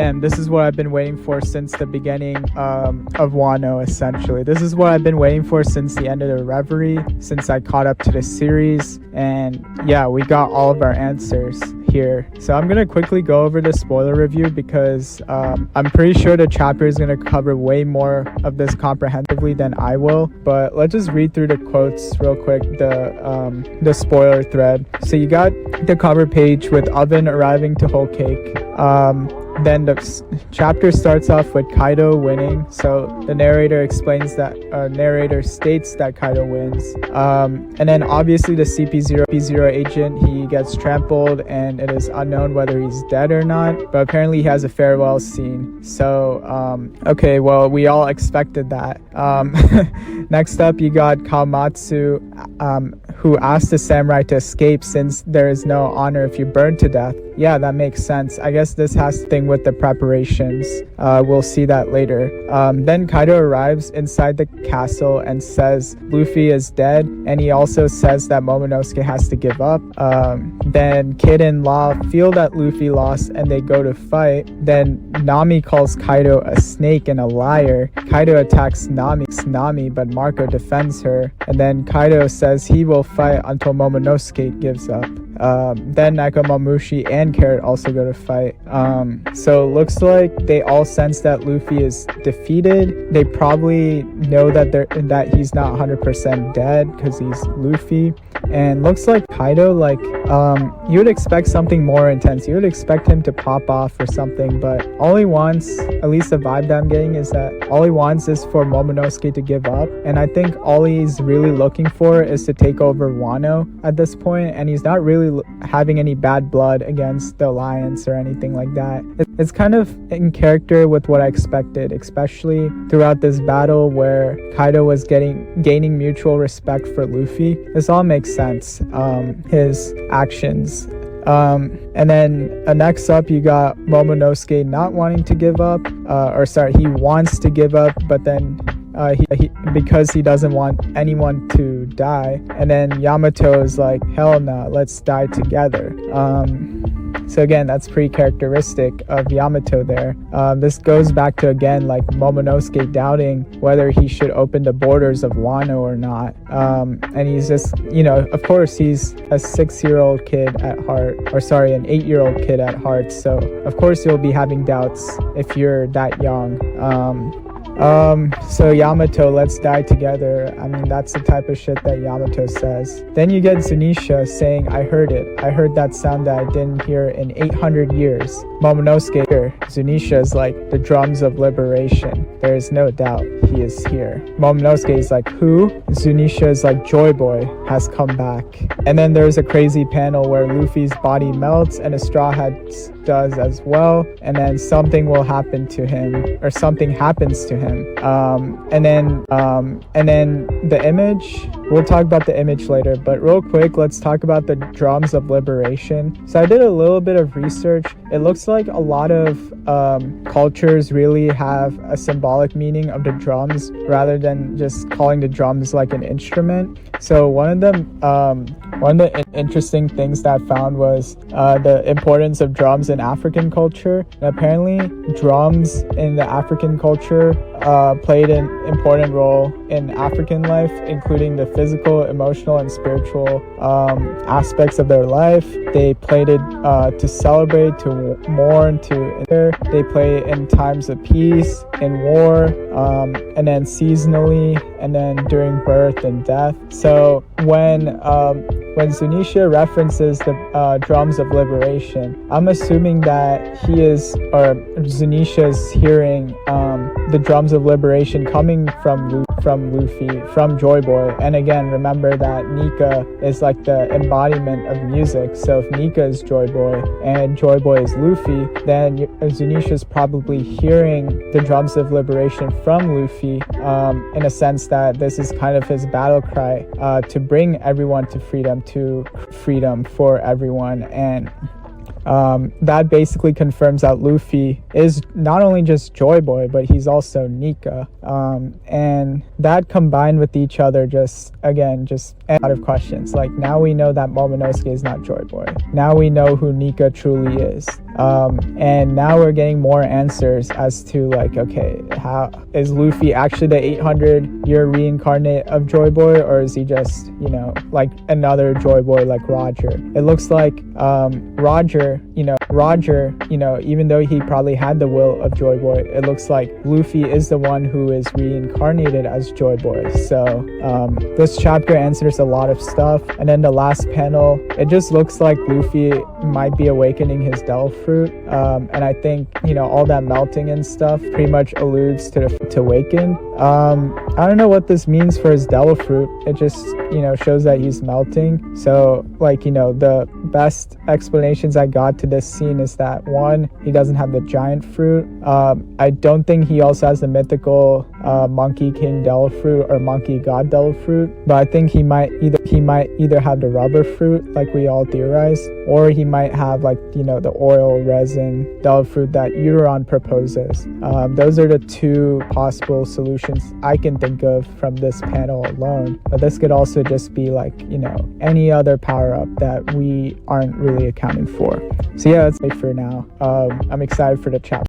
Damn, this is what I've been waiting for since the beginning of Wano, essentially. This is what I've been waiting for since the end of the Reverie, since I caught up to the series. And yeah, we got all of our answers here. So I'm going to quickly go over the spoiler review because I'm pretty sure the chapter is going to cover way more of this comprehensively than I will. But let's just read through the quotes real quick, the spoiler thread. So you got the cover page with Oven arriving to Whole Cake. Then the chapter starts off with Kaido winning. So the narrator states that Kaido wins. And then obviously the CP0 agent, he gets trampled and it is unknown whether he's dead or not. But apparently he has a farewell scene. So, okay, well, we all expected that. Next up, you got Kamatsu, who asked the samurai to escape since there is no honor if you burn to death. Yeah, that makes sense. I guess this has to thing with the preparations. We'll see that later. Then Kaido arrives inside the castle and says Luffy is dead, and he also says that Momonosuke has to give up. Then Kid and Law feel that Luffy lost and they go to fight. Then Nami calls Kaido a snake and a liar. Kaido attacks Nami, but Marco defends her. And then Kaido says he will fight until Momonosuke gives up. Then Nekomamushi and Carrot also go to fight. So it looks like they all sense that Luffy is defeated. They probably know that he's not 100% dead because he's Luffy. And looks like Kaido, you would expect something more intense. You would expect him to pop off or something, but all he wants, at least the vibe that I'm getting, is that all he wants is for Momonosuke to give up. And I think all he's really looking for is to take over Wano at this point, and he's not really having any bad blood against the Alliance or anything like that. It's kind of in character with what I expected, especially throughout this battle where Kaido was gaining mutual respect for Luffy. This all makes sense, his actions. And then next up, you got Momonosuke not wanting to give up, he wants to give up, but then because he doesn't want anyone to die. And then Yamato is like, hell no, let's die together. So again, that's pretty characteristic of Yamato there. This goes back to, again, like Momonosuke doubting whether he should open the borders of Wano or not. And he's just, of course, he's a 6-year-old kid at heart, an 8-year-old kid at heart. So of course you'll be having doubts if you're that young. So Yamato, let's die together. I mean, that's the type of shit that Yamato says. Then you get Zunisha saying, I heard it. I heard that sound that I didn't hear in 800 years. Momonosuke here. Zunisha is like the drums of liberation. There is no doubt he is here. Momonosuke is like, who? Zunisha is like, Joy Boy has come back. And then there's a crazy panel where Luffy's body melts and a Straw Hat does as well. And then something will happen to him, or something happens to him. And then the image, we'll talk about the image later, but real quick, let's talk about the drums of liberation. So I did a little bit of research. It looks like a lot of cultures really have a symbolic meaning of the drums rather than just calling the drums like an instrument. So one of the interesting things that I found was the importance of drums in African culture. And apparently drums in the African culture played an important role in African life, including the physical, emotional, and spiritual aspects of their life. They played it to celebrate, to mourn, they play in times of peace, in war, and then seasonally, and then during birth and death. So when Zunisha references the drums of liberation, I'm assuming that Zunisha is hearing the drums of liberation coming from Luffy, from Joy Boy. And again, remember that Nika is like the embodiment of music. So if Nika is Joy Boy and Joy Boy is Luffy, then Zunisha is probably hearing the drums of liberation from Luffy, in a sense that this is kind of his battle cry to bring everyone to freedom for everyone. And that basically confirms that Luffy is not only just Joy Boy, but he's also Nika. And that combined with each other just a lot of questions. Like, now we know that Momonosuke is not Joy Boy. Now we know who Nika truly is. And now we're getting more answers as to, like, okay, how is Luffy actually the 800-year reincarnate of Joy Boy, or is he just, you know, like another Joy Boy like Roger? It looks like Roger, even though he probably had the will of Joy Boy, it looks like Luffy is the one who is reincarnated as Joy Boy. So this chapter answers a lot of stuff. And then the last panel, it just looks like Luffy might be awakening his Devil Fruit. And I think, you know, all that melting and stuff pretty much alludes to awaken. I don't know what this means for his Devil Fruit. It just, you know, shows that he's melting. So, like, you know, the best explanations I got to this scene is that, one, he doesn't have the giant fruit. I don't think he also has the mythical Monkey King Devil Fruit or Monkey God Devil Fruit, but I think he might either have the rubber fruit like we all theorize, or he might have, like, you know, the oil resin Devil Fruit that Euron proposes. Those are the two possible solutions I can think of from this panel alone, but this could also just be, like, you know, any other power-up that we aren't really accounting for. So yeah, that's it for now. I'm excited for the chapter.